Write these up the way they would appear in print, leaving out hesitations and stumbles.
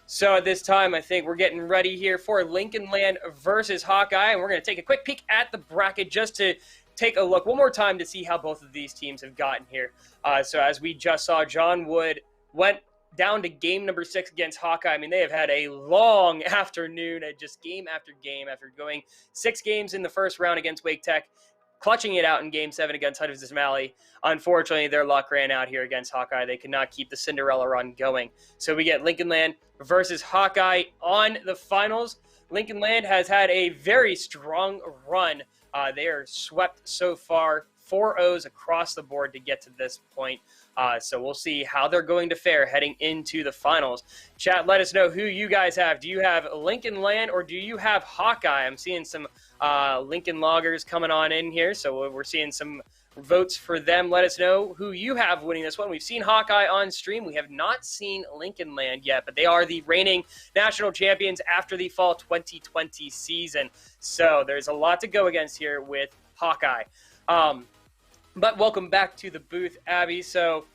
So at this time, I think we're getting ready here for Lincoln Land versus Hawkeye, and we're going to take a quick peek at the bracket just to take a look one more time to see how both of these teams have gotten here. So as we just saw, John Wood went down to game number 6 against Hawkeye. I mean, they have had a long afternoon at just game after game after going 6 games in the first round against Wake Tech, clutching it out in Game 7 against Hudson Valley. Unfortunately, their luck ran out here against Hawkeye. They could not keep the Cinderella run going. So we get Lincoln Land versus Hawkeye on the finals. Lincoln Land has had a very strong run. They are swept so far, 4-0s across the board to get to this point. So we'll see how they're going to fare heading into the finals. Chat, let us know who you guys have. Do you have Lincoln Land or do you have Hawkeye? I'm seeing some Lincoln loggers coming on in here, so we're seeing some votes for them. Let us know who you have winning this one. We've seen Hawkeye on stream. We have not seen Lincoln Land yet, but they are the reigning national champions after the fall 2020 season. So there's a lot to go against here with Hawkeye. But welcome back to the booth, Abby. So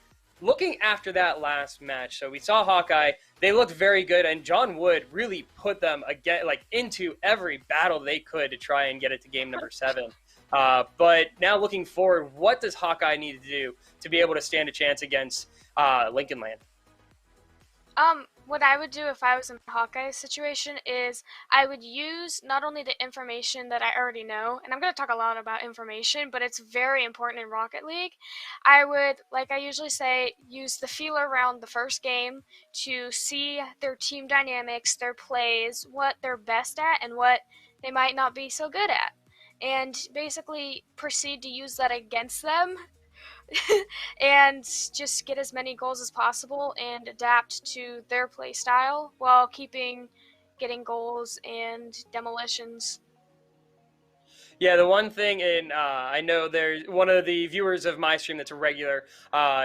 looking after that last match, so we saw Hawkeye. They looked very good, and John Wood really put them again, like into every battle they could to try and get it to game number 7. But now looking forward, what does Hawkeye need to do to be able to stand a chance against Lincoln Land? What I would do if I was in Hawkeye's situation is I would use not only the information that I already know, and I'm going to talk a lot about information, but it's very important in Rocket League. I would, like I usually say, use the feeler round the first game to see their team dynamics, their plays, what they're best at, and what they might not be so good at. And basically proceed to use that against them and just get as many goals as possible and adapt to their play style while getting goals and demolitions. Yeah, the one thing, and I know there's one of the viewers of my stream that's a regular,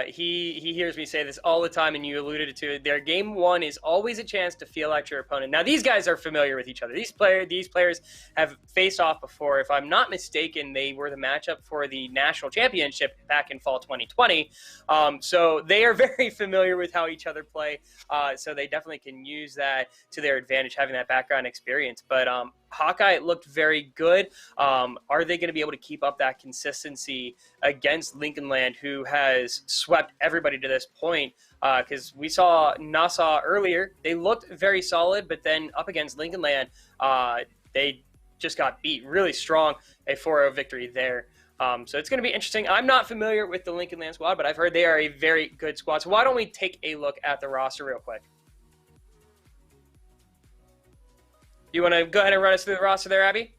he hears me say this all the time, and you alluded to it. Their game 1 is always a chance to feel out your opponent. Now, these guys are familiar with each other. These players have faced off before. If I'm not mistaken, they were the matchup for the national championship back in fall 2020. So they are very familiar with how each other play. So they definitely can use that to their advantage, having that background experience. But Hawkeye looked very good. Are they going to be able to keep up that consistency against Lincoln Land, who has swept everybody to this point? Because we saw Nassau earlier. They looked very solid, but then up against Lincoln Land, they just got beat really strong. A 4-0 victory there. So it's going to be interesting. I'm not familiar with the Lincoln Land squad, but I've heard they are a very good squad. So why don't we take a look at the roster real quick? You want to go ahead and run us through the roster there, Abby?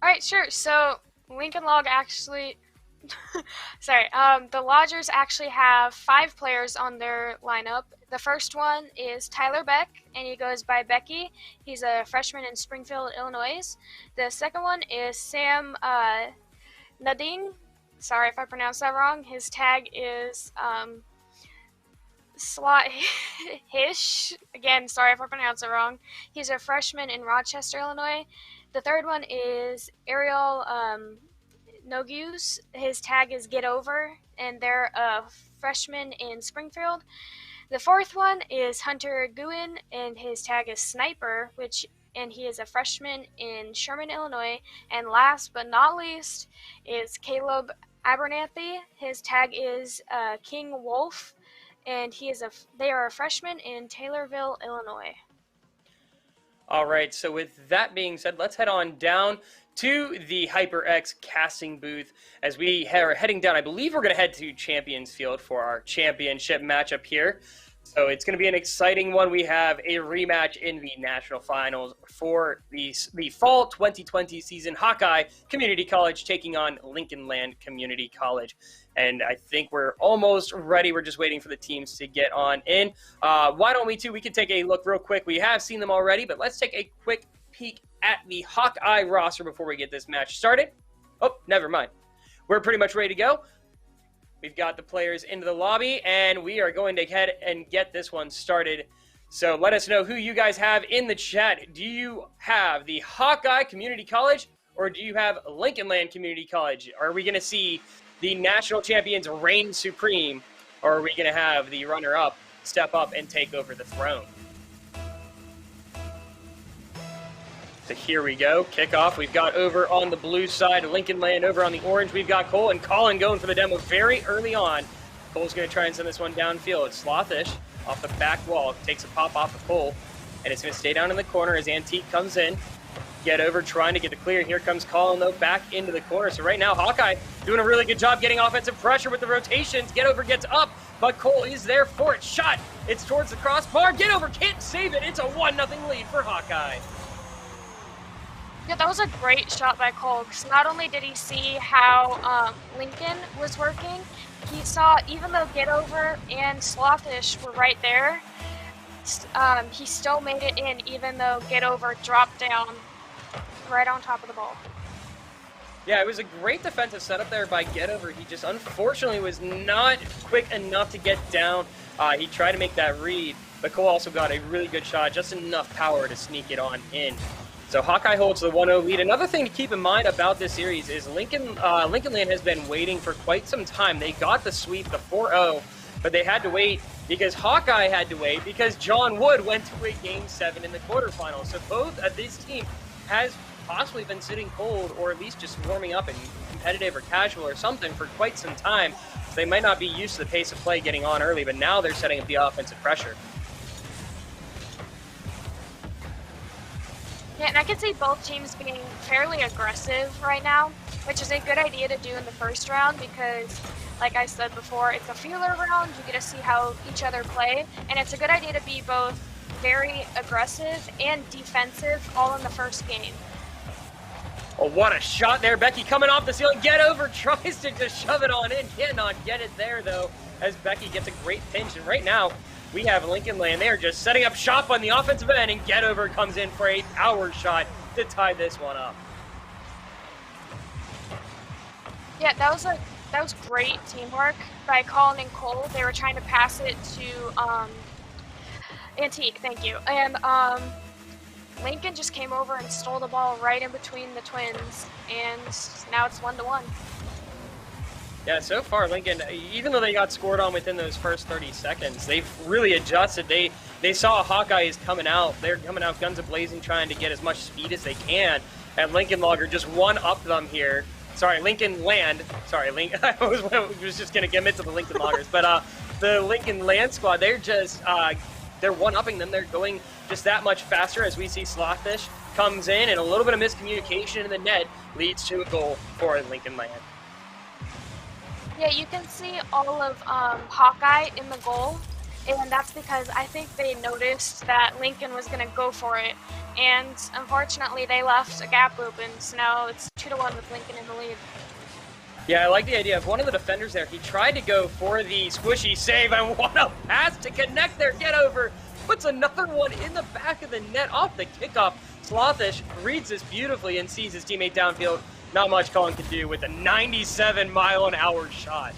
All right, sure. So Lincoln Log actually, the Lodgers actually have 5 players on their lineup. The first one is Tyler Beck, and he goes by Becky. He's a freshman in Springfield, Illinois. The second one is Sam Nadine. Sorry if I pronounced that wrong. His tag is Hish. Again, sorry if I pronounced it wrong. He's a freshman in Rochester, Illinois. The third one is Ariel Nogus. His tag is Get Over, and they're a freshman in Springfield. The fourth one is Hunter Guin, and his tag is Sniper, and he is a freshman in Sherman, Illinois. And last but not least is Caleb Abernathy. His tag is King Wolf, and they are a freshman in Taylorville, Illinois. All right, so with that being said, let's head on down to the HyperX casting booth as we are heading down. I believe we're going to head to Champions Field for our championship matchup here. So it's going to be an exciting one. We have a rematch in the national finals for the fall 2020 season. Hawkeye Community College taking on Lincoln Land Community College. And I think we're almost ready. We're just waiting for the teams to get on in. Why don't we can take a look real quick. We have seen them already, but let's take a quick peek at the Hawkeye roster before we get this match started. Oh, never mind. We're pretty much ready to go. We've got the players into the lobby, and we are going to head and get this one started. So let us know who you guys have in the chat. Do you have the Hawkeye Community College, or do you have Lincoln Land Community College? Are we going to see the national champions reign supreme, or are we going to have the runner-up step up and take over the throne? So here we go, kickoff. We've got over on the blue side, Lincoln Land. Over on the orange, we've got Cole, and Colin going for the demo very early on. Cole's going to try and send this one downfield. Slothish off the back wall, takes a pop off of Cole, and it's going to stay down in the corner as Antique comes in. Get over, trying to get the clear. Here comes Colin, though, back into the corner. So right now, Hawkeye doing a really good job getting offensive pressure with the rotations. Get over gets up, but Cole is there for it. Shot. It's towards the crossbar. Get over can't save it. It's a 1-0 lead for Hawkeye. Yeah, that was a great shot by Cole, because not only did he see how Lincoln was working, he saw, even though Get Over and Slothish were right there, he still made it in, even though Get Over dropped down right on top of the ball. Yeah, it was a great defensive setup there by Get Over. He just unfortunately was not quick enough to get down. He tried to make that read, but Cole also got a really good shot, just enough power to sneak it on in. So Hawkeye holds the 1-0 lead. Another thing to keep in mind about this series is Lincoln Land has been waiting for quite some time. They got the sweep, the 4-0, but they had to wait because Hawkeye had to wait because John Wood went to a Game 7 in the quarterfinals. So both of this team has possibly been sitting cold, or at least just warming up in competitive or casual or something for quite some time. So they might not be used to the pace of play getting on early, but now they're setting up the offensive pressure. Yeah, and I can see both teams being fairly aggressive right now, which is a good idea to do in the first round because, like I said before, it's a feeler round. You get to see how each other play, and it's a good idea to be both very aggressive and defensive all in the first game. Oh, what a shot there. Becky coming off the ceiling. Get Over tries to just shove it on in. Cannot get it there, though, as Becky gets a great pinch. And right now, we have Lincoln Land. They are just setting up shop on the offensive end, and Get Over comes in for a power shot to tie this one up. Yeah, that was great teamwork by Colin and Cole. They were trying to pass it to Antique, thank you. And Lincoln just came over and stole the ball right in between the twins, and now it's 1-1. Yeah, so far Lincoln, even though they got scored on within those first 30 seconds, they've really adjusted. They saw Hawkeye is coming out. They're coming out guns a-blazing, trying to get as much speed as they can, and Lincoln Logger just one-upped them here. Sorry, Lincoln Land. Sorry, I was just going to commit to the Lincoln Loggers, but the Lincoln Land squad, they're just they're one-upping them. They're going just that much faster as we see Slothish comes in, and a little bit of miscommunication in the net leads to a goal for Lincoln Land. Yeah, you can see all of Hawkeye in the goal, and that's because I think they noticed that Lincoln was going to go for it, and unfortunately they left a gap open, so now it's 2-1 with Lincoln in the lead. Yeah, I like the idea of one of the defenders there. He tried to go for the squishy save, and what a pass to connect there. Get Over puts another one in the back of the net off the kickoff. Slothish reads this beautifully and sees his teammate downfield. Not much Colin can do with a 97-mile-an-hour shot.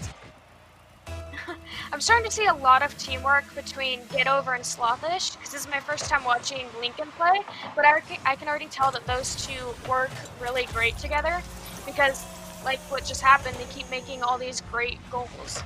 I'm starting to see a lot of teamwork between Get Over and Slothish, because this is my first time watching Lincoln play, but I can already tell that those two work really great together, because like what just happened, they keep making all these great goals.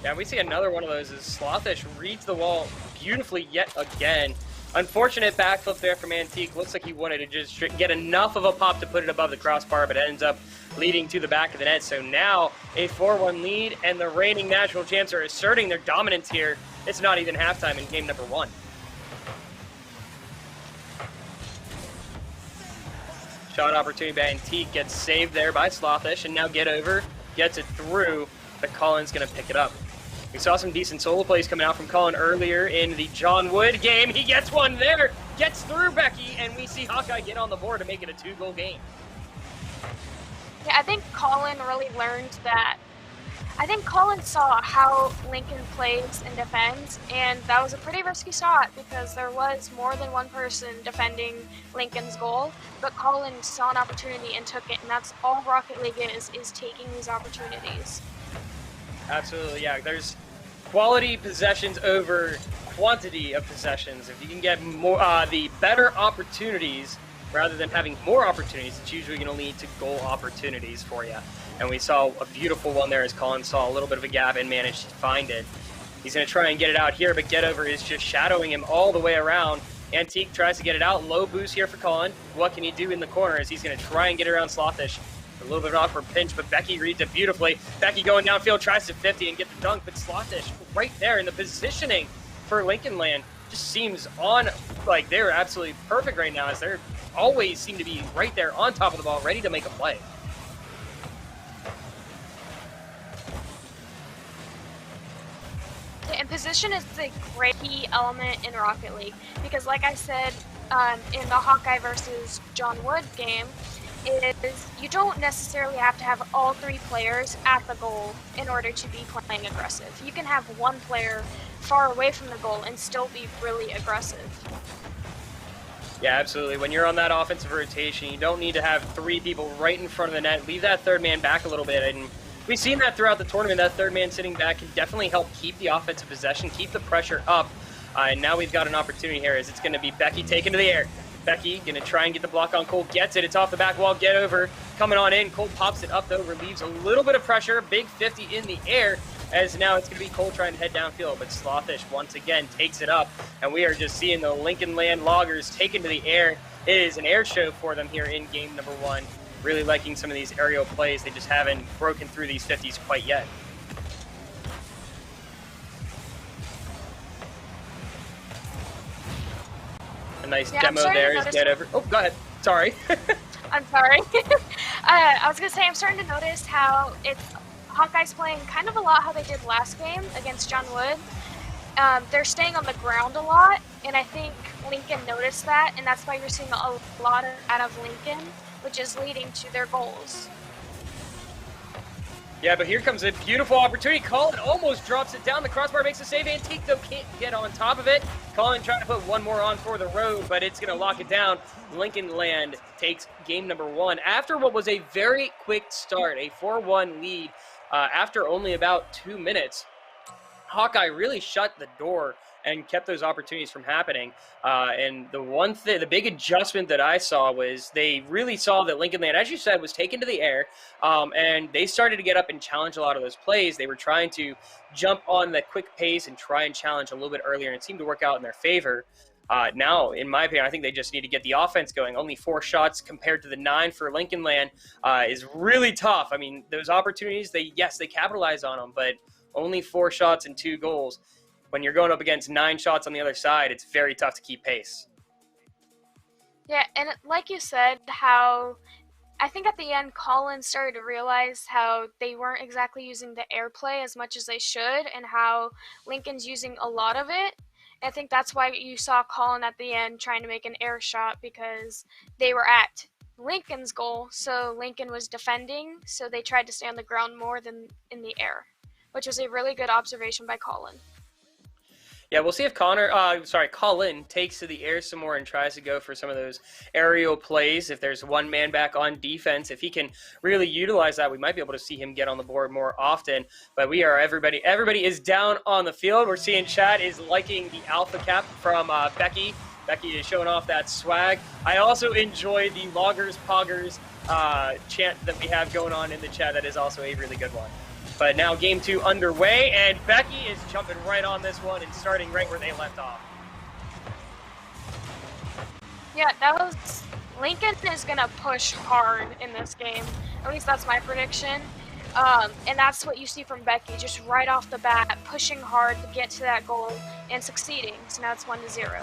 Yeah, we see another one of those as Slothish reads the wall beautifully yet again. Unfortunate backflip there from Antique. Looks like he wanted to just get enough of a pop to put it above the crossbar, but it ends up leading to the back of the net. So now a 4-1 lead, and the reigning national champs are asserting their dominance here. It's not even halftime in game number 1. Shot opportunity by Antique gets saved there by Slothish, and now Get Over gets it through, but Colin's going to pick it up. We saw some decent solo plays coming out from Colin earlier in the John Wood game. He gets one there, gets through Becky, and we see Hawkeye get on the board to make it a 2-goal game. Yeah, I think Colin really learned that. I think Colin saw how Lincoln plays and defends, and that was a pretty risky shot because there was more than one person defending Lincoln's goal, but Colin saw an opportunity and took it, and that's all Rocket League is taking these opportunities. Absolutely, yeah. There's quality possessions over quantity of possessions. If you can get more, the better opportunities rather than having more opportunities, it's usually going to lead to goal opportunities for you. And we saw a beautiful one there as Colin saw a little bit of a gap and managed to find it. He's going to try and get it out here, but Get Over is just shadowing him all the way around. Antique tries to get it out. Low boost here for Colin. What can he do in the corner as he's going to try and get around Slothish? A little bit of an awkward pinch, but Becky reads it beautifully. Becky going downfield, tries to 50 and get the dunk, but Slothish right there in the positioning for Lincoln Land just seems on, like they're absolutely perfect right now as they're always seem to be right there on top of the ball, ready to make a play. And position is the great key element in Rocket League because, like I said, in the Hawkeye versus John Wood game, is you don't necessarily have to have all 3 players at the goal in order to be playing aggressive. You can have one player far away from the goal and still be really aggressive. Yeah, absolutely. When you're on that offensive rotation, you don't need to have 3 people right in front of the net. Leave that third man back a little bit. And we've seen that throughout the tournament. That third man sitting back can definitely help keep the offensive possession, keep the pressure up. And now we've got an opportunity here as it's going to be Becky taken to the air. Becky going to try and get the block on Cole. Gets it. It's off the back wall. Get over. Coming on in. Cole pops it up, though. Relieves a little bit of pressure. Big 50 in the air. As now it's going to be Cole trying to head downfield. But Slothish once again takes it up. And we are just seeing the Lincoln Land Loggers taken to the air. It is an air show for them here in game number 1. Really liking some of these aerial plays. They just haven't broken through these 50s quite yet. A nice demo there is get over. Oh, go ahead. Sorry. I'm sorry. I was going to say, I'm starting to notice how Hawkeye's playing kind of a lot how they did last game against John Wood. They're staying on the ground a lot, and I think Lincoln noticed that, and that's why you're seeing a lot out of Lincoln, which is leading to their goals. Yeah, but here comes a beautiful opportunity. Colin almost drops it down. The crossbar makes a save. Antique, though, can't get on top of it. Colin trying to put one more on for the road, but it's going to lock it down. Lincoln Land takes game number 1 after what was a very quick start, a 4-1 lead after only about 2 minutes. Hawkeye really shut the door and kept those opportunities from happening. And the big adjustment that I saw was they really saw that Lincoln Land, as you said, was taken to the air, and they started to get up and challenge a lot of those plays. They were trying to jump on the quick pace and try and challenge a little bit earlier, and it seemed to work out in their favor. Now, in my opinion, I think they just need to get the offense going. Only 4 shots compared to the 9 for Lincoln Land is really tough. I mean, those opportunities, they capitalized on them, but only 4 shots and 2 goals. When you're going up against 9 shots on the other side, it's very tough to keep pace. Yeah, and like you said, how I think at the end, Colin started to realize how they weren't exactly using the airplay as much as they should, and how Lincoln's using a lot of it. And I think that's why you saw Colin at the end trying to make an air shot, because they were at Lincoln's goal, so Lincoln was defending, so they tried to stay on the ground more than in the air, which was a really good observation by Colin. Yeah, we'll see if Colin takes to the air some more and tries to go for some of those aerial plays. If there's one man back on defense, if he can really utilize that, we might be able to see him get on the board more often. But everybody is down on the field. We're seeing Chad is liking the alpha cap from Becky. Becky is showing off that swag. I also enjoy the Loggers Poggers chant that we have going on in the chat. That is also a really good one. But now game 2 underway, and Becky is jumping right on this one and starting right where they left off. Yeah, Lincoln is going to push hard in this game. At least that's my prediction. And that's what you see from Becky, just right off the bat, pushing hard to get to that goal and succeeding. So now it's 1-0.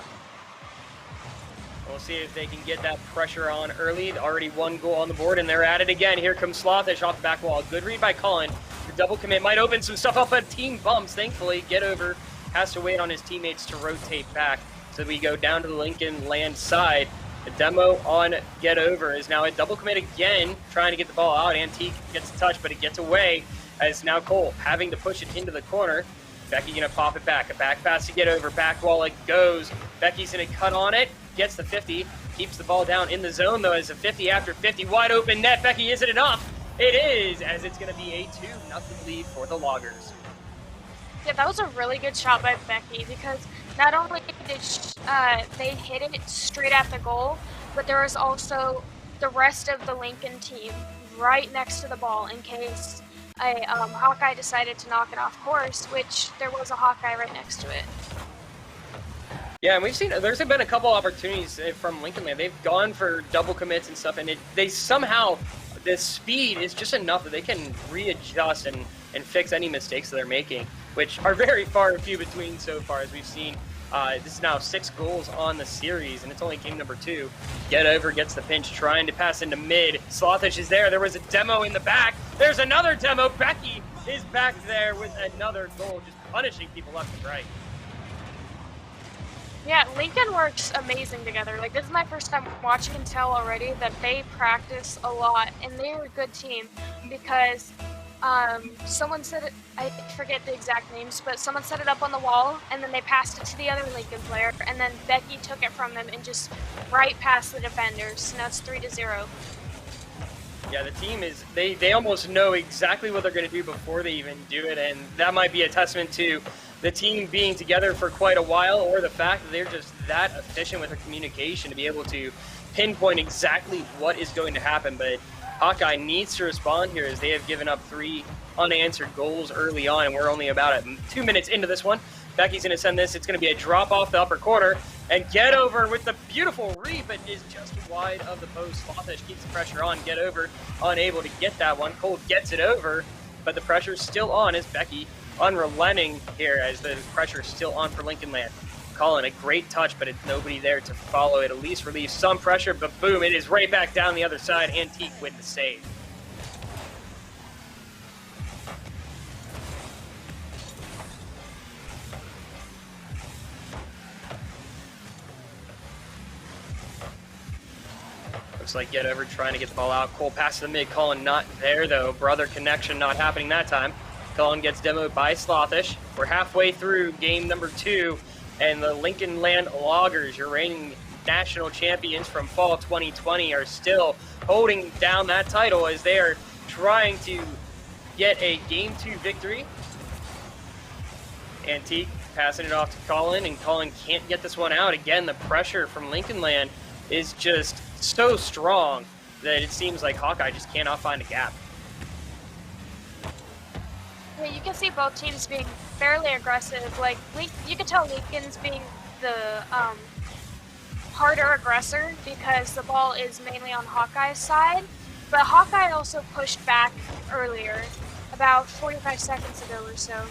We'll see if they can get that pressure on early. Already 1 goal on the board, and they're at it again. Here comes Slothish off the back wall. Good read by Colin. The double commit might open some stuff up, but team bumps, thankfully. Get over has to wait on his teammates to rotate back. So we go down to the Lincoln Land side. The demo on Get Over is now a double commit again, trying to get the ball out. Antique gets a touch, but it gets away, as now Cole having to push it into the corner. Becky gonna pop it back. A back pass to Get Over. Back wall it goes. Becky's gonna cut on it. Gets the 50. Keeps the ball down in the zone, though, as a 50 after 50. Wide open net. Becky, is it enough? It is, as it's gonna be a 2-0 lead for the Loggers. Yeah, that was a really good shot by Becky, because not only did they hit it straight at the goal, but there was also the rest of the Lincoln team right next to the ball in case a Hawkeye decided to knock it off course, which there was a Hawkeye right next to it. Yeah, and we've seen there's been a couple opportunities from Lincoln Land. They've gone for double commits and stuff, and they somehow, the speed is just enough that they can readjust and fix any mistakes that they're making, which are very far and few between so far, as we've seen. This is now 6 goals on the series, and it's only game number 2. Get over gets the pinch, trying to pass into mid. Slothish is there. There was a demo in the back. There's another demo. Becky is back there with another goal, just punishing people left and right. Yeah, Lincoln works amazing together. Like, this is my first time watching and tell already that they practice a lot, and they're a good team because someone said it, I forget the exact names, but someone set it up on the wall, and then they passed it to the other Lincoln player, and then Becky took it from them and just right past the defenders. So now it's 3-0. Yeah, the team is, they almost know exactly what they're going to do before they even do it, and that might be a testament to the team being together for quite a while, or the fact that they're just that efficient with their communication to be able to pinpoint exactly what is going to happen. But Hawkeye needs to respond here, as they have given up 3 unanswered goals early on, and we're only about 2 minutes into this one. Becky's going to send this. It's going to be a drop off the upper corner, and Get Over with the beautiful read, but is just wide of the post. Slothish keeps the pressure on. Get Over unable to get that one. Cole gets it over, but the pressure's still on as Becky unrelenting here, as the pressure is still on for Lincoln Land. Colin, a great touch, but it's nobody there to follow it. At least relieve some pressure, but boom, it is right back down the other side. Antique with the save. Looks like Get Over trying to get the ball out. Cole passes the mid. Colin not there, though. Brother connection not happening that time. Colin gets demoed by Slothish. We're halfway through game number 2, and the Lincoln Land Loggers, your reigning national champions from fall 2020, are still holding down that title as they are trying to get a game 2 victory. Antique passing it off to Colin, and Colin can't get this one out. Again, the pressure from Lincoln Land is just so strong that it seems like Hawkeye just cannot find a gap. Yeah, you can see both teams being fairly aggressive. Like, you can tell Lincoln's being the harder aggressor because the ball is mainly on Hawkeye's side. But Hawkeye also pushed back earlier, about 45 seconds ago or so.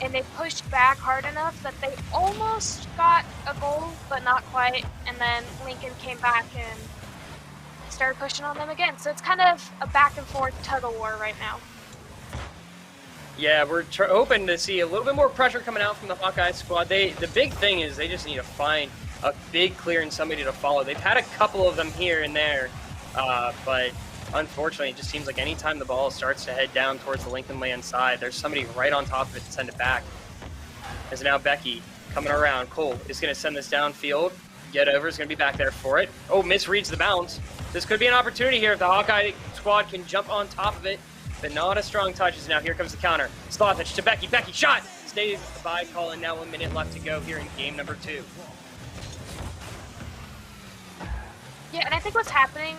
And they pushed back hard enough that they almost got a goal, but not quite. And then Lincoln came back and started pushing on them again. So it's kind of a back and forth tug of war right now. Yeah, we're hoping to see a little bit more pressure coming out from the Hawkeye squad. The big thing is they just need to find a big clear and somebody to follow. They've had a couple of them here and there, but unfortunately, it just seems like anytime the ball starts to head down towards the Lincoln Land side, there's somebody right on top of it to send it back. As now Becky coming around. Cole is going to send this downfield. Get Over is going to be back there for it. Oh, misreads the bounce. This could be an opportunity here if the Hawkeye squad can jump on top of it. But not a strong touch, as now here comes the counter. Slothish to Becky. Becky shot! Stays by Colin. Now 1 minute left to go here in game number 2. Yeah, and I think what's happening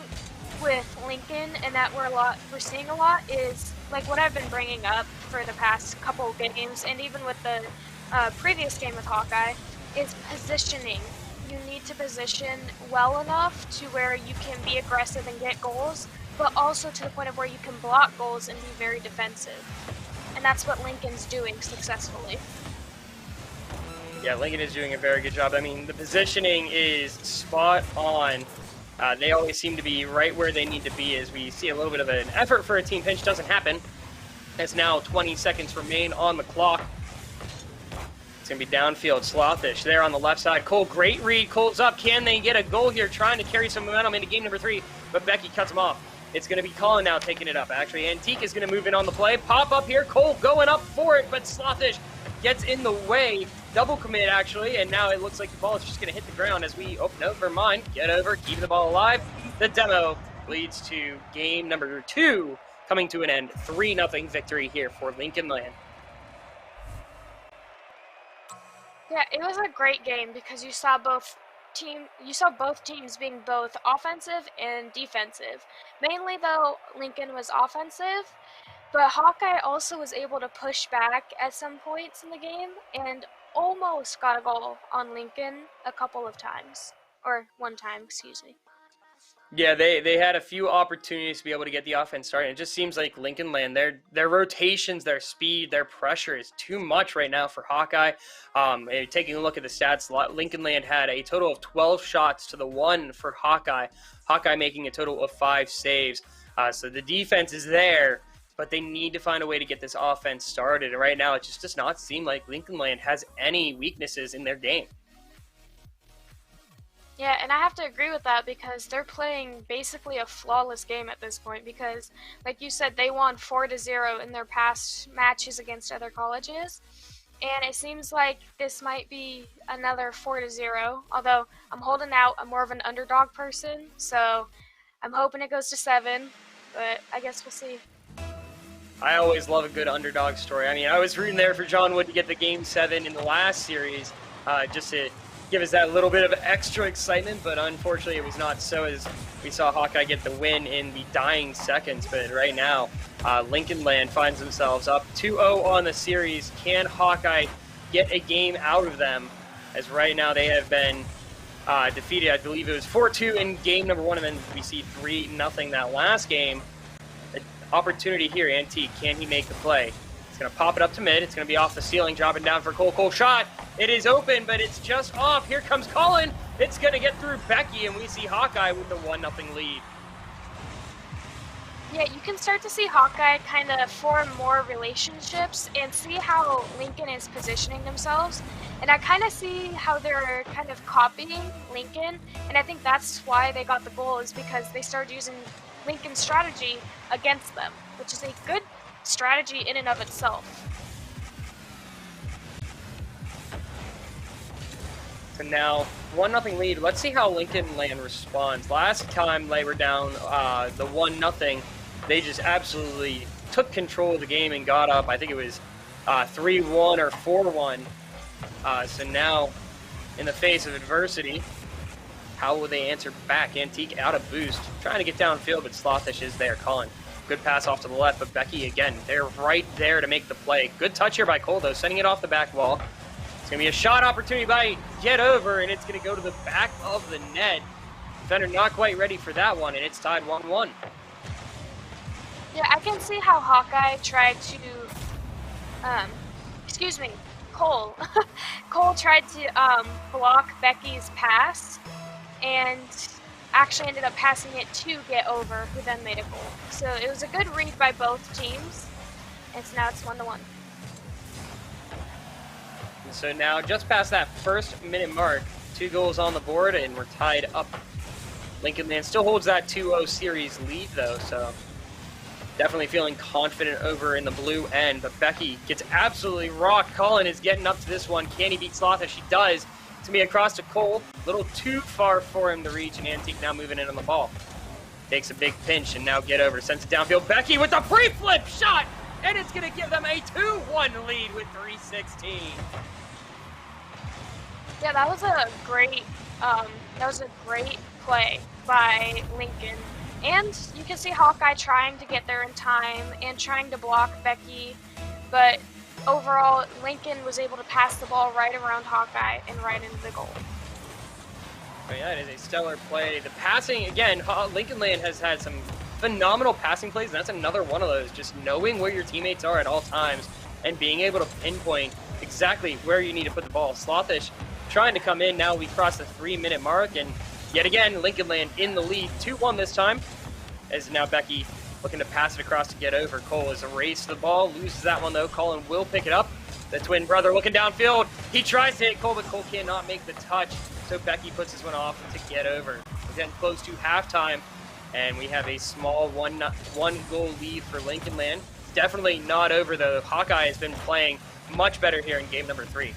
with Lincoln, and that we're seeing a lot, is like what I've been bringing up for the past couple games, and even with the previous game with Hawkeye, is positioning. You need to position well enough to where you can be aggressive and get goals, but also to the point of where you can block goals and be very defensive. And that's what Lincoln's doing successfully. Yeah, Lincoln is doing a very good job. I mean, the positioning is spot on. They always seem to be right where they need to be, as we see a little bit of an effort for a team pinch doesn't happen. As now 20 seconds remain on the clock. It's going to be downfield. Slothish there on the left side. Cole, great read. Cole's up. Can they get a goal here, trying to carry some momentum into game number 3? But Becky cuts him off. It's going to be Colin now taking it up. Actually, Antique is going to move in on the play. Pop up here. Cole going up for it, but Slothish gets in the way. Double commit, actually, and now it looks like the ball is just going to hit the ground as we... Oh, no, never mind. Get Over, keeping the ball alive. The demo leads to game number 2 coming to an end. 3-0 victory here for Lincoln Land. Yeah, it was a great game because you saw both teams being both offensive and defensive. Mainly, though, Lincoln was offensive, but Hawkeye also was able to push back at some points in the game, and almost got a goal on Lincoln a couple of times. Or one time, excuse me. Yeah, they had a few opportunities to be able to get the offense started. It just seems like Lincoln Land, their rotations, their speed, their pressure is too much right now for Hawkeye. Taking a look at the stats, Lincoln Land had a total of 12 shots to the 1 for Hawkeye. Hawkeye making a total of 5 saves. So the defense is there, but they need to find a way to get this offense started. And right now, it just does not seem like Lincoln Land has any weaknesses in their game. Yeah, and I have to agree with that because they're playing basically a flawless game at this point because, like you said, they won 4-0 in their past matches against other colleges. And it seems like this might be another 4-0, although I'm holding out. I'm more of an underdog person, so I'm hoping it goes to 7, but I guess we'll see. I always love a good underdog story. I mean, I was rooting there for John Wood to get the Game 7 in the last series, just to give us that little bit of extra excitement, but unfortunately it was not so, as we saw Hawkeye get the win in the dying seconds. But right now, Lincoln Land finds themselves up 2-0 on the series. Can Hawkeye get a game out of them? As right now they have been defeated, I believe it was 4-2 in game number 1, and then we see 3-0 that last game. An opportunity here, Antique, can he make the play? He's going to pop it up to mid. It's going to be off the ceiling, dropping down for Cole. Cole shot. It is open, but it's just off. Here comes Colin. It's going to get through Becky, and we see Hawkeye with the 1-0 lead. Yeah, you can start to see Hawkeye kind of form more relationships and see how Lincoln is positioning themselves. And I kind of see how they're kind of copying Lincoln, and I think that's why they got the goal, is because they started using Lincoln's strategy against them, which is a good strategy in and of itself. So now, 1-0 lead. Let's see how Lincoln Land responds. Last time they were down the 1-0, they just absolutely took control of the game and got up. I think it was 3-1 or 4-1. So now, in the face of adversity, how will they answer back? Antique out of boost, trying to get downfield, but Slothish is there. Colin, good pass off to the left, but Becky again, they're right there to make the play. Good touch here by Cole, though, sending it off the back wall. It's going to be a shot opportunity by Get Over, and it's going to go to the back of the net. Defender not quite ready for that one, and it's tied 1-1. Yeah, I can see how Hawkeye tried to, Cole. Cole tried to block Becky's pass, and actually ended up passing it to Get Over, who then made a goal. So it was a good read by both teams, and so now it's 1-1. So now, just past that first minute mark, 2 goals on the board, and we're tied up. Lincoln Land still holds that 2-0 series lead, though, so definitely feeling confident over in the blue end. But Becky gets absolutely rocked. Colin is getting up to this one. Can he beat Slothish? She does. It's going to be across to Cole. A little too far for him to reach, and Antique now moving in on the ball. Takes a big pinch, and now Get Over. Sends it downfield. Becky with the pre-flip shot, and it's going to give them a 2-1 lead with 3:16. Yeah, that was a great play by Lincoln. And you can see Hawkeye trying to get there in time and trying to block Becky, but overall, Lincoln was able to pass the ball right around Hawkeye and right into the goal. But yeah, it is a stellar play. The passing, again, Lincoln Land has had some phenomenal passing plays, and that's another one of those. Just knowing where your teammates are at all times and being able to pinpoint exactly where you need to put the ball. Slothish trying to come in. Now we cross the 3-minute mark, and yet again, Lincoln Land in the lead, 2-1 this time, as now Becky looking to pass it across to Get Over. Cole has erased the ball, loses that one though. Colin will pick it up. The twin brother looking downfield. He tries to hit Cole, but Cole cannot make the touch, so Becky puts this one off to Get Over. We're getting close to halftime, and we have a small one-goal lead for Lincoln Land. Definitely not over, though. Hawkeye has been playing much better here in game number 3.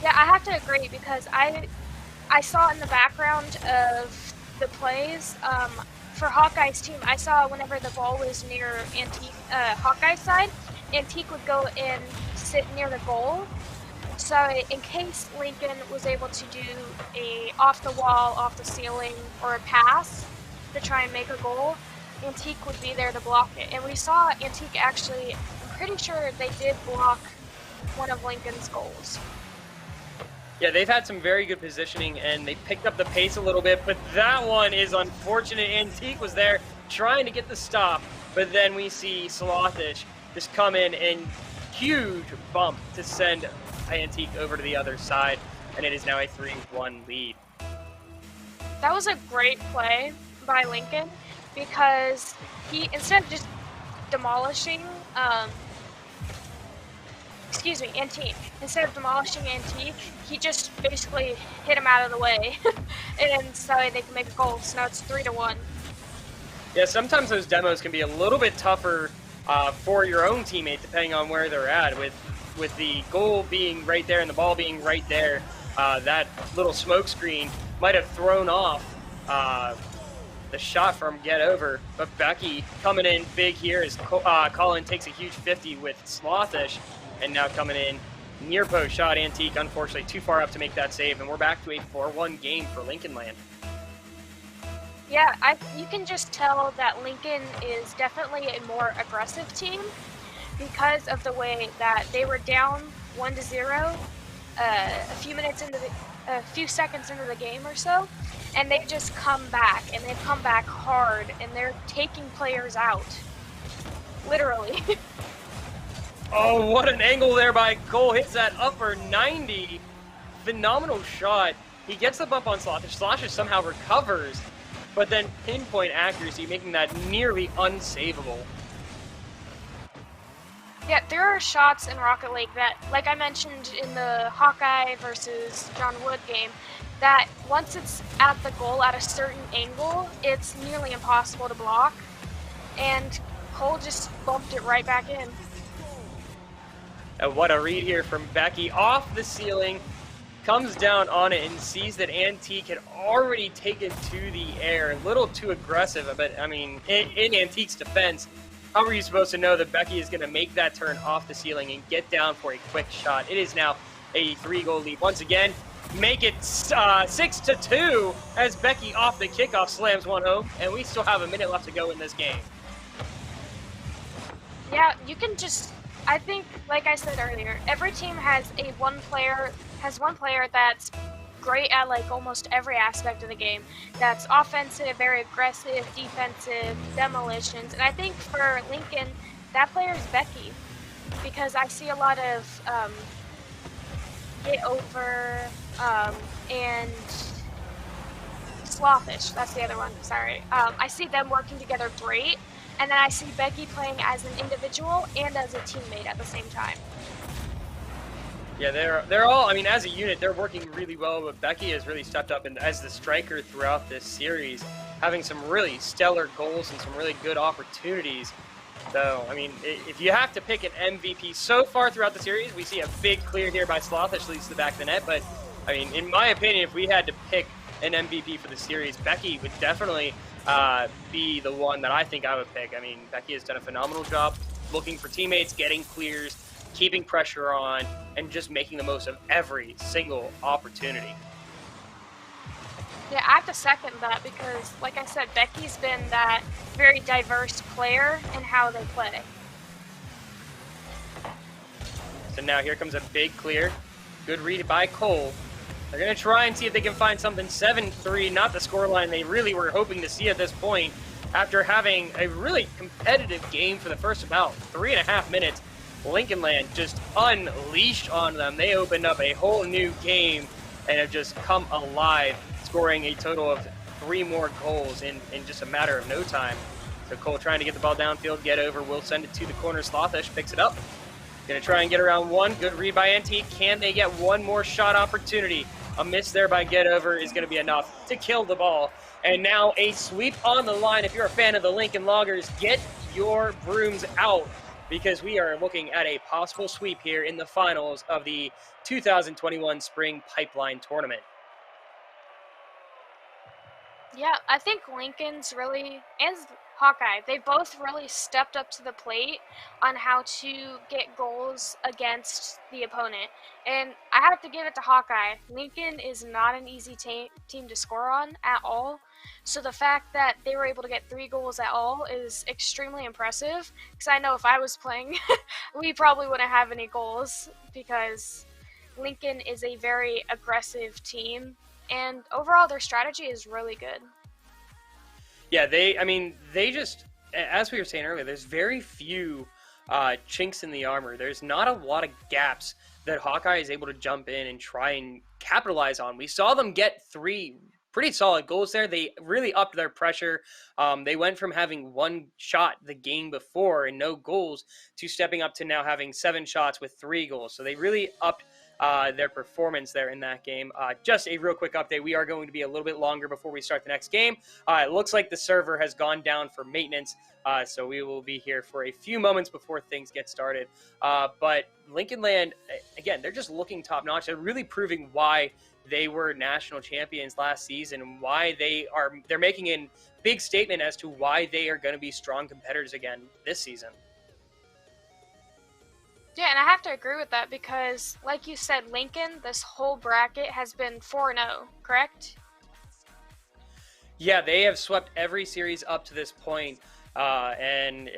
Yeah, I have to agree because I saw in the background of the plays for Hawkeye's team, I saw whenever the ball was near Hawkeye's side, Antique would go and sit near the goal. So in case Lincoln was able to do a off the wall, off the ceiling, or a pass to try and make a goal, Antique would be there to block it. And we saw Antique actually pretty sure they did block one of Lincoln's goals. Yeah, they've had some very good positioning, and they picked up the pace a little bit, but that one is unfortunate. Antique was there trying to get the stop, but then we see Slothish just come in and huge bump to send Antique over to the other side, and it is now a 3-1 lead. That was a great play by Lincoln because he, instead of just demolishing, Antique. Instead of demolishing Antique, he just basically hit him out of the way, and so they can make a goal. So now it's 3-1. Yeah, sometimes those demos can be a little bit tougher for your own teammate, depending on where they're at. With the goal being right there and the ball being right there, that little smoke screen might have thrown off the shot from Get Over. But Becky coming in big here as Colin takes a huge 50 with Slothish, and now coming in near post shot. Antique, unfortunately, too far up to make that save, and we're back to a 4-1 game for Lincoln Land. Yeah, you can just tell that Lincoln is definitely a more aggressive team because of the way that they were down 1-0 a few seconds into the game or so, and they just come back, and they've come back hard, and they're taking players out, literally. Oh, what an angle there by Cole. Hits that upper 90. Phenomenal shot. He gets the bump on Slothish. Slothish somehow recovers, but then pinpoint accuracy, making that nearly unsavable. Yeah, there are shots in Rocket Lake that, like I mentioned in the Hawkeye versus John Wood game, that once it's at the goal at a certain angle, it's nearly impossible to block, and Cole just bumped it right back in. And what a read here from Becky off the ceiling, comes down on it and sees that Antique had already taken to the air. A little too aggressive, but I mean, in Antique's defense, how are you supposed to know that Becky is going to make that turn off the ceiling and get down for a quick shot? It is now a 3-goal lead. Once again, make it 6-2 as Becky off the kickoff slams one home, and we still have a minute left to go in this game. Yeah, you can just, I think, like I said earlier, every team has one player that's great at like almost every aspect of the game. That's offensive, very aggressive, defensive, demolitions, and I think for Lincoln, that player is Becky, because I see a lot of Get Over and Slothish. That's the other one. Sorry. I see them working together great. And then I see Becky playing as an individual and as a teammate at the same time. Yeah, they're all, I mean, as a unit, they're working really well, but Becky has really stepped up as the striker throughout this series, having some really stellar goals and some really good opportunities. So, I mean, if you have to pick an MVP so far throughout the series, we see a big clear here by Slothish, leads to the back of the net. But, I mean, in my opinion, if we had to pick an MVP for the series, Becky would definitely be the one that I think I would pick. I mean, Becky has done a phenomenal job looking for teammates, getting clears, keeping pressure on, and just making the most of every single opportunity. Yeah, I have to second that because, like I said, Becky's been that very diverse player in how they play. So now here comes a big clear. Good read by Cole. They're going to try and see if they can find something. 7-3, not the scoreline they really were hoping to see at this point. After having a really competitive game for the first about 3.5 minutes, Lincoln Land just unleashed on them. They opened up a whole new game and have just come alive, scoring a total of 3 more goals in just a matter of no time. So Cole trying to get the ball downfield, Get Over, will send it to the corner. Slothish picks it up. Going to try and get around one. Good read by Antique. Can they get one more shot opportunity? A miss there by Get Over is going to be enough to kill the ball. And now a sweep on the line. If you're a fan of the Lincoln Loggers, get your brooms out, because we are looking at a possible sweep here in the finals of the 2021 Spring Pipeline Tournament. Yeah, I think Lincoln's really, and Hawkeye, they both really stepped up to the plate on how to get goals against the opponent. And I have to give it to Hawkeye. Lincoln is not an easy team to score on at all. So the fact that they were able to get 3 goals at all is extremely impressive. Because I know if I was playing, we probably wouldn't have any goals because Lincoln is a very aggressive team. And overall, their strategy is really good. Yeah, they just, as we were saying earlier, there's very few chinks in the armor. There's not a lot of gaps that Hawkeye is able to jump in and try and capitalize on. We saw them get 3 pretty solid goals there. They really upped their pressure. They went from having 1 shot the game before and no goals to stepping up to now having 7 shots with 3 goals. So they really upped their performance there in that game. Just a real quick update. We are going to be a little bit longer before we start the next game. It looks like the server has gone down for maintenance, so we will be here for a few moments before things get started. But Lincoln Land, again, they're just looking top-notch. They're really proving why they were national champions last season and why they're making a big statement as to why they are going to be strong competitors again this season. Yeah, and I have to agree with that because, like you said, Lincoln, this whole bracket has been 4-0, correct? Yeah, they have swept every series up to this point, and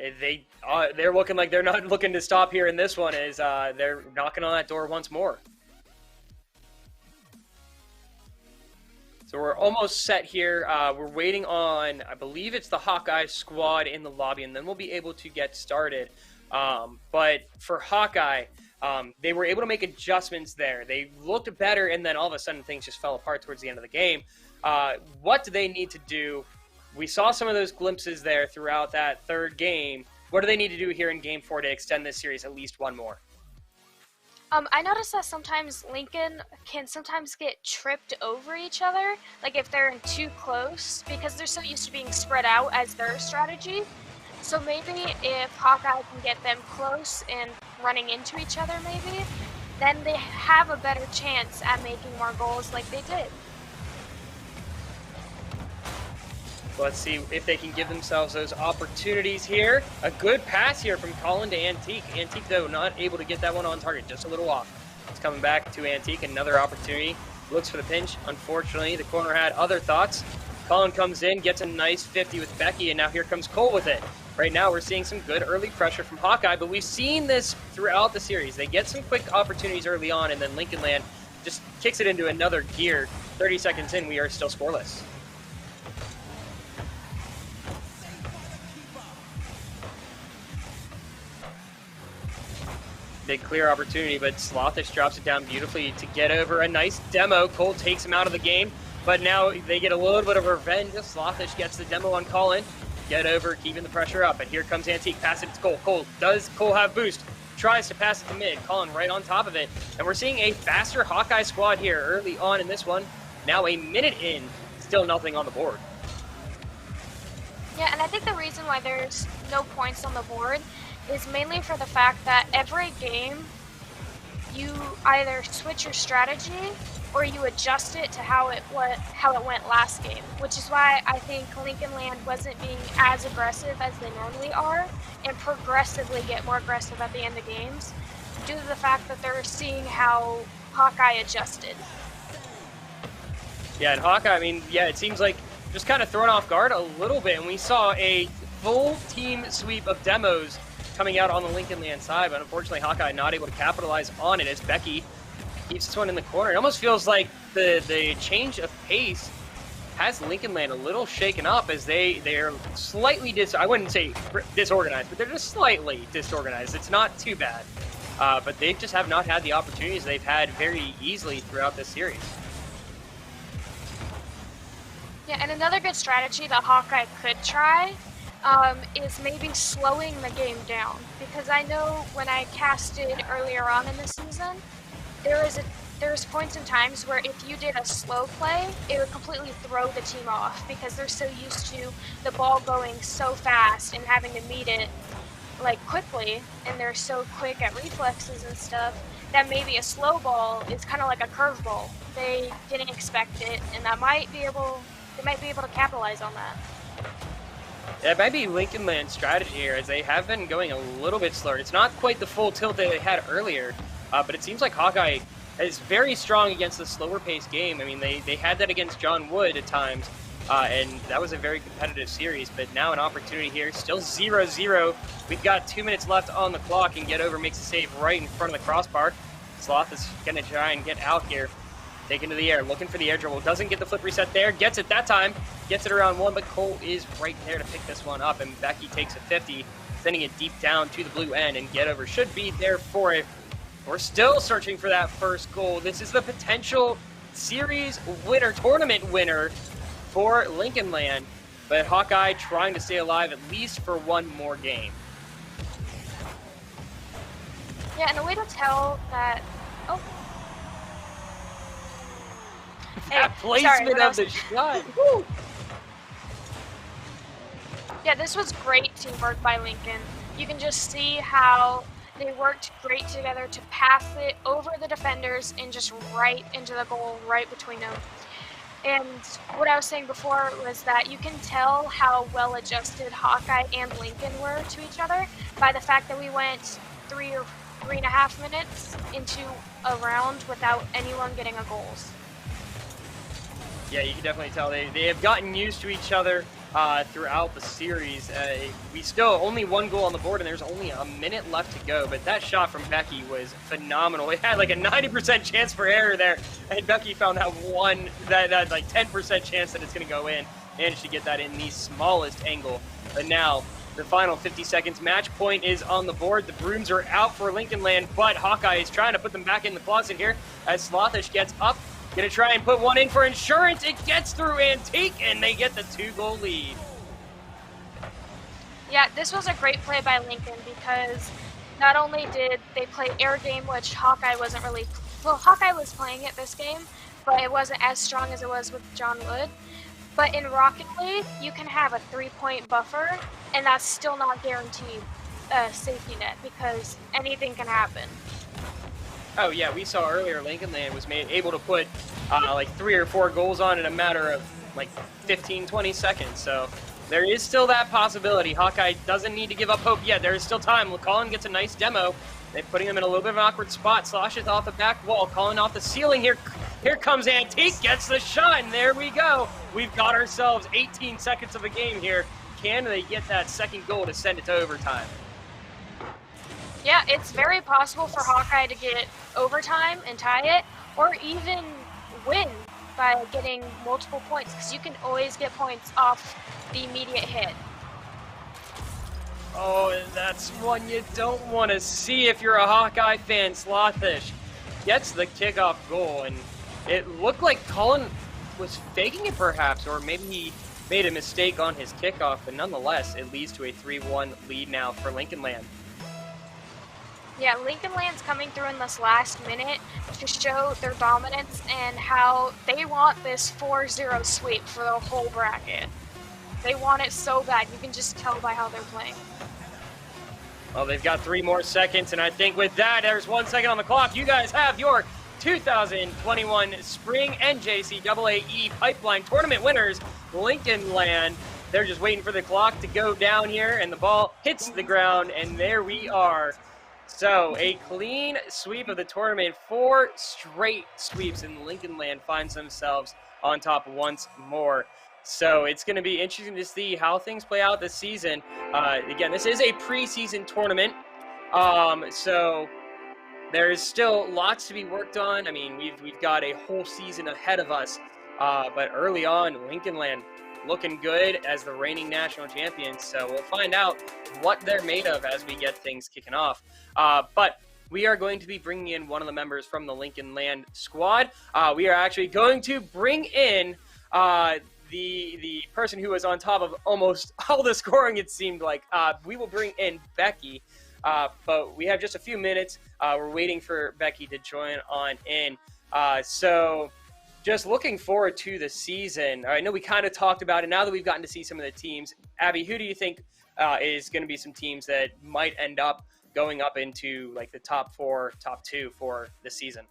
they're looking like they're not looking to stop here in this one. As they're knocking on that door once more. So we're almost set here. We're waiting on, I believe it's the Hawkeye squad in the lobby, and then we'll be able to get started. But for Hawkeye, they were able to make adjustments there. They looked better, and then all of a sudden things just fell apart towards the end of the game. What do they need to do? We saw some of those glimpses there throughout that third game. What do they need to do here in Game 4 to extend this series at least one more? I noticed that sometimes Lincoln can sometimes get tripped over each other, like if they're in too close, because they're so used to being spread out as their strategy. So maybe if Hawkeye can get them close and running into each other maybe, then they have a better chance at making more goals like they did. Let's see if they can give themselves those opportunities here. A good pass here from Colin to Antique. Antique, though, not able to get that one on target, just a little off. It's coming back to Antique, another opportunity. Looks for the pinch. Unfortunately, the corner had other thoughts. Colin comes in, gets a nice 50 with Becky, and now here comes Cole with it. Right now, we're seeing some good early pressure from Hawkeye, but we've seen this throughout the series. They get some quick opportunities early on, and then Lincoln Land just kicks it into another gear. 30 seconds in, we are still scoreless. Big clear opportunity, but Slothish drops it down beautifully to get over a nice demo. Cole takes him out of the game, but now they get a little bit of revenge. Slothish gets the demo on Colin. Get over, keeping the pressure up, and here comes Antique. Pass it to Cole. Does Cole have boost? Tries to pass it to mid. Colin right on top of it, and we're seeing a faster Hawkeye squad here early on in this one. Now a minute in, still nothing on the board. Yeah, and I think the reason why there's no points on the board is mainly for the fact that every game you either switch your strategy or you adjust it to how it went last game, which is why I think Lincoln Land wasn't being as aggressive as they normally are and progressively get more aggressive at the end of games due to the fact that they're seeing how Hawkeye adjusted. Yeah, and Hawkeye, it seems like just kind of thrown off guard a little bit, and we saw a full team sweep of demos coming out on the Lincoln Land side, but unfortunately Hawkeye not able to capitalize on it as Becky keeps this one in the corner. It almost feels like the change of pace has Lincoln Land a little shaken up as they're slightly I wouldn't say disorganized, but they're just slightly disorganized. It's not too bad, but they just have not had the opportunities they've had very easily throughout this series. Yeah, and another good strategy that Hawkeye could try is maybe slowing the game down, because I know when I casted earlier on in the season, there's points and times where if you did a slow play, it would completely throw the team off because they're so used to the ball going so fast and having to meet it like quickly, and they're so quick at reflexes and stuff that maybe a slow ball is kind of like a curveball. They didn't expect it, and that might be able they might be able to capitalize on that. Yeah, it might be Lincoln Land's strategy here, as they have been going a little bit slower. It's not quite the full tilt that they had earlier, but it seems like Hawkeye is very strong against the slower paced game. I mean, they had that against John Wood at times, and that was a very competitive series, but now an opportunity here, still 0-0. We've got 2 minutes left on the clock, and Get Over makes a save right in front of the crossbar. Sloth is going to try and get out here. Taken to the air, looking for the air dribble. Doesn't get the flip reset there. Gets it that time. Gets it around one, but Cole is right there to pick this one up, and Becky takes a 50, sending it deep down to the blue end, and Get Over should be there for it. We're still searching for that first goal. This is the potential series winner, tournament winner for Lincoln Land, but Hawkeye trying to stay alive at least for one more game. Yeah, and a way to tell that... Oh. That placement of the shot. Woo. Yeah, this was great teamwork by Lincoln. You can just see how they worked great together to pass it over the defenders and just right into the goal, right between them. And what I was saying before was that you can tell how well adjusted Hawkeye and Lincoln were to each other by the fact that we went 3 or 3.5 minutes into a round without anyone getting a goal. Yeah, you can definitely tell they have gotten used to each other throughout the series. We still only one goal on the board, and there's only a minute left to go. But that shot from Becky was phenomenal. It had like a 90% chance for error there, and Becky found that like 10% chance that it's going to go in. Managed to get that in the smallest angle. But now the final 50 seconds, match point is on the board. The brooms are out for Lincoln Land, but Hawkeye is trying to put them back in the closet here as Slothish gets up. Gonna try and put one in for insurance. It gets through Antique, and they get the 2-goal lead. Yeah, this was a great play by Lincoln because not only did they play air game, which Hawkeye wasn't really... Well, Hawkeye was playing it this game, but it wasn't as strong as it was with John Wood. But in Rocket League, you can have a 3-point buffer, and that's still not guaranteed a safety net because anything can happen. Oh yeah, we saw earlier Lincoln Land was able to put like 3 or 4 goals on in a matter of like 15, 20 seconds. So there is still that possibility. Hawkeye doesn't need to give up hope yet. There is still time. Colin gets a nice demo. They're putting him in a little bit of an awkward spot. Sloshes off the back wall. Colin off the ceiling here. Here comes Antique. Gets the shot. And there we go. We've got ourselves 18 seconds of a game here. Can they get that second goal to send it to overtime? Yeah, it's very possible for Hawkeye to get overtime and tie it, or even win by getting multiple points, because you can always get points off the immediate hit. Oh, and that's one you don't want to see if you're a Hawkeye fan. Slothish gets the kickoff goal, and it looked like Colin was faking it perhaps, or maybe he made a mistake on his kickoff, but nonetheless, it leads to a 3-1 lead now for Lincoln Land. Yeah, Lincoln Land's coming through in this last minute to show their dominance and how they want this 4-0 sweep for the whole bracket. They want it so bad. You can just tell by how they're playing. Well, they've got 3 more seconds, and I think with that, there's 1 second on the clock. You guys have your 2021 Spring NJCAA Pipeline Tournament winners, Lincoln Land. They're just waiting for the clock to go down here, and the ball hits the ground, and there we are. So, a clean sweep of the tournament, 4 straight sweeps, and Lincoln Land finds themselves on top once more. So, it's going to be interesting to see how things play out this season. Again, this is a preseason tournament, so there's still lots to be worked on. I mean, we've got a whole season ahead of us, but early on, Lincoln Land looking good as the reigning national champions. So we'll find out what they're made of as we get things kicking off. But we are going to be bringing in one of the members from the Lincoln Land squad. We are actually going to bring in the person who was on top of almost all the scoring, it seemed like. We will bring in Becky, but we have just a few minutes. We're waiting for Becky to join on in. So just looking forward to the season. I know we kind of talked about it. Now that we've gotten to see some of the teams, Abby, who do you think is going to be some teams that might end up going up into like the top 4, top 2 for the season?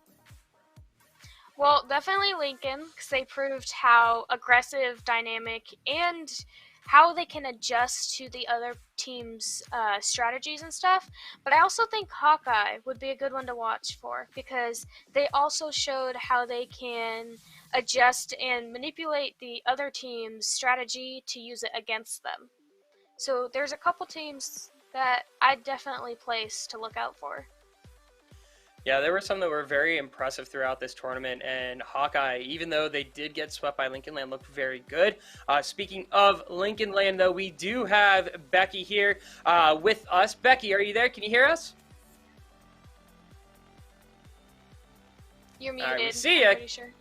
Well, definitely Lincoln, because they proved how aggressive, dynamic, and how they can adjust to the other team's strategies and stuff. But I also think Hawkeye would be a good one to watch for, because they also showed how they can adjust and manipulate the other team's strategy to use it against them. So there's a couple teams that I'd definitely place to look out for. Yeah, there were some that were very impressive throughout this tournament, and Hawkeye, even though they did get swept by Lincoln Land, looked very good. Speaking of Lincoln Land, though, we do have Becky here with us. Becky, are you there? Can you hear us? You're muted. All right, we see you. I'm pretty sure.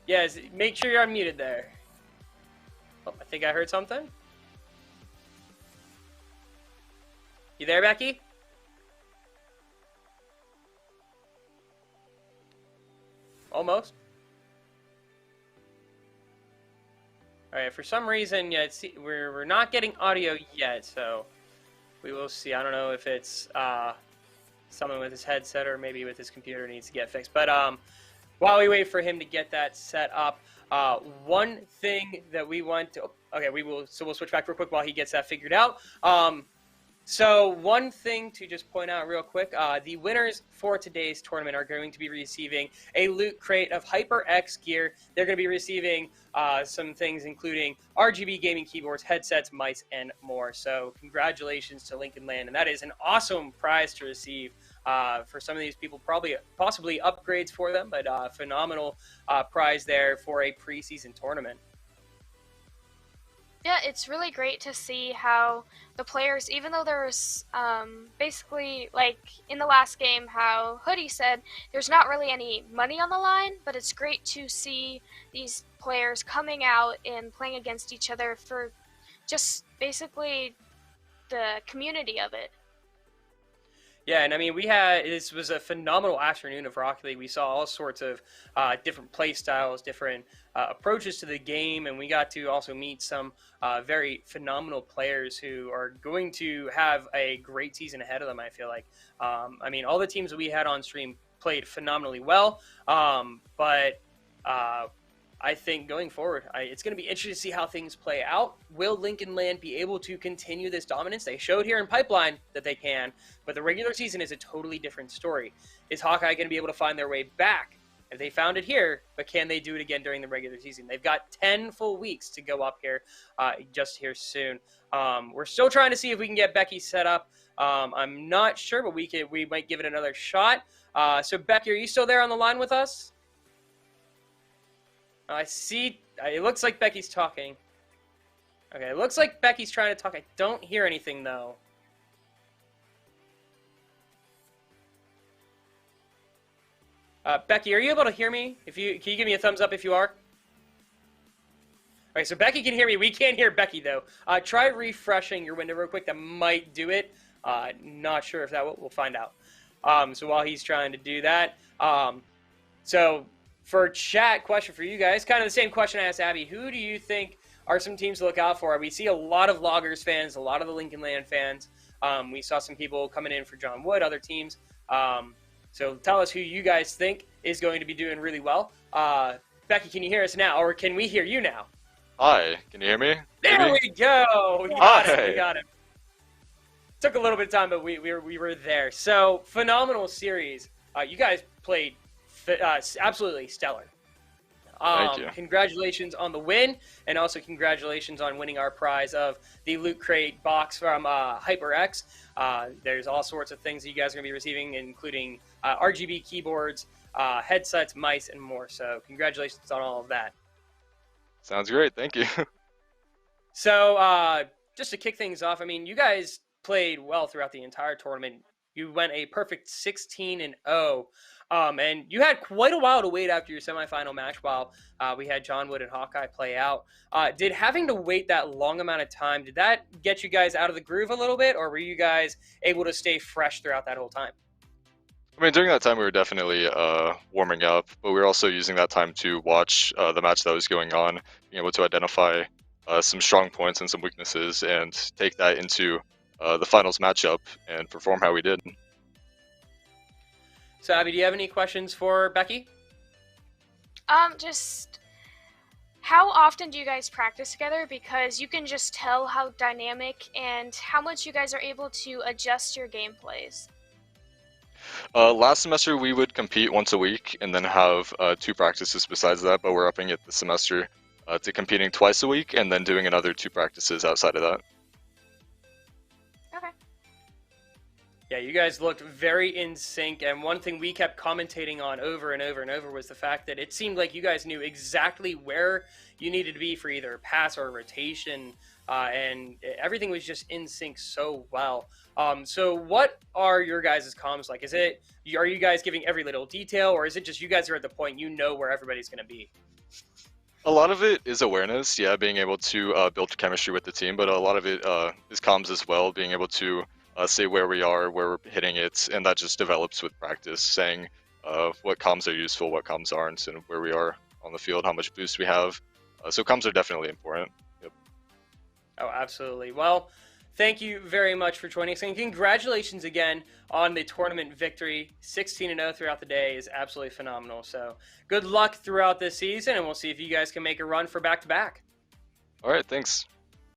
Yes, make sure you're unmuted there. Oh, I think I heard something. You there, Becky? Almost. All right, for some reason, yeah, we're not getting audio yet, so we will see. I don't know if it's someone with his headset or maybe with his computer needs to get fixed. But while we wait for him to get that set up, one thing that we want to we'll switch back real quick while he gets that figured out. So one thing to just point out real quick, the winners for today's tournament are going to be receiving a loot crate of HyperX gear. They're going to be receiving some things including RGB gaming keyboards, headsets, mice, and more. So congratulations to Lincoln Land, and that is an awesome prize to receive for some of these people, possibly upgrades for them, but phenomenal prize there for a preseason tournament. Yeah, it's really great to see how the players, even though there's basically, like in the last game, how Hoodie said there's not really any money on the line, but it's great to see these players coming out and playing against each other for just basically the community of it. Yeah, and I mean, this was a phenomenal afternoon of Rocket League. We saw all sorts of different play styles, different approaches to the game, and we got to also meet some very phenomenal players who are going to have a great season ahead of them, I feel like. I mean, all the teams that we had on stream played phenomenally well, but I think going forward, it's going to be interesting to see how things play out. Will Lincoln Land be able to continue this dominance? They showed here in Pipeline that they can, but the regular season is a totally different story. Is Hawkeye going to be able to find their way back? If they found it here, but can they do it again during the regular season? They've got 10 full weeks to go up here, just here soon. We're still trying to see if we can get Becky set up. I'm not sure, but we might give it another shot. So Becky, are you still there on the line with us? I see. It looks like Becky's talking. Okay, it looks like Becky's trying to talk. I don't hear anything, though. Becky, are you able to hear me? Can you give me a thumbs up if you are? All right, so Becky can hear me. We can't hear Becky, though. Try refreshing your window real quick. That might do it. Not sure if that will. We'll find out. So while he's trying to do that, so for chat, question for you guys, kind of the same question I asked Abby. Who do you think are some teams to look out for? We see a lot of Loggers fans, a lot of the Lincoln Land fans. We saw some people coming in for John Wood, other teams. So tell us who you guys think is going to be doing really well. Becky, can you hear us now, or can we hear you now? Hi, can you hear me? There we go. We got it. Took a little bit of time, but we were there. So phenomenal series. You guys played absolutely stellar. Thank you. Congratulations on the win, and also congratulations on winning our prize of the Loot Crate box from HyperX. There's all sorts of things that you guys are going to be receiving, including RGB keyboards, headsets, mice, and more. So congratulations on all of that. Sounds great. Thank you. So just to kick things off, I mean, you guys played well throughout the entire tournament. You went a perfect 16-0. And you had quite a while to wait after your semifinal match while we had John Wood and Hawkeye play out. Did having to wait that long amount of time, did that get you guys out of the groove a little bit, or were you guys able to stay fresh throughout that whole time? I mean, during that time, we were definitely warming up, but we were also using that time to watch the match that was going on, being able to identify some strong points and some weaknesses and take that into the finals matchup and perform how we did. So, Abby, do you have any questions for Becky? Just how often do you guys practice together? Because you can just tell how dynamic and how much you guys are able to adjust your gameplays. Last semester we would compete once a week and then have 2 practices besides that, but we're upping it this semester to competing twice a week and then doing another 2 practices outside of that. Okay. Yeah, you guys looked very in sync, and one thing we kept commentating on over and over and over was the fact that it seemed like you guys knew exactly where you needed to be for either a pass or a rotation, and everything was just in sync so well. So what are your guys' comms like? Are you guys giving every little detail, or is it just you guys are at the point you know where everybody's going to be? A lot of it is awareness, yeah, being able to build chemistry with the team, but a lot of it is comms as well, being able to say where we are, where we're hitting it, and that just develops with practice, saying what comms are useful, what comms aren't, and where we are on the field, how much boost we have. So comms are definitely important. Yep. Oh, absolutely. Well, thank you very much for joining us, and congratulations again on the tournament victory. 16-0 throughout the day is absolutely phenomenal. So good luck throughout this season, and we'll see if you guys can make a run for back-to-back. All right, thanks.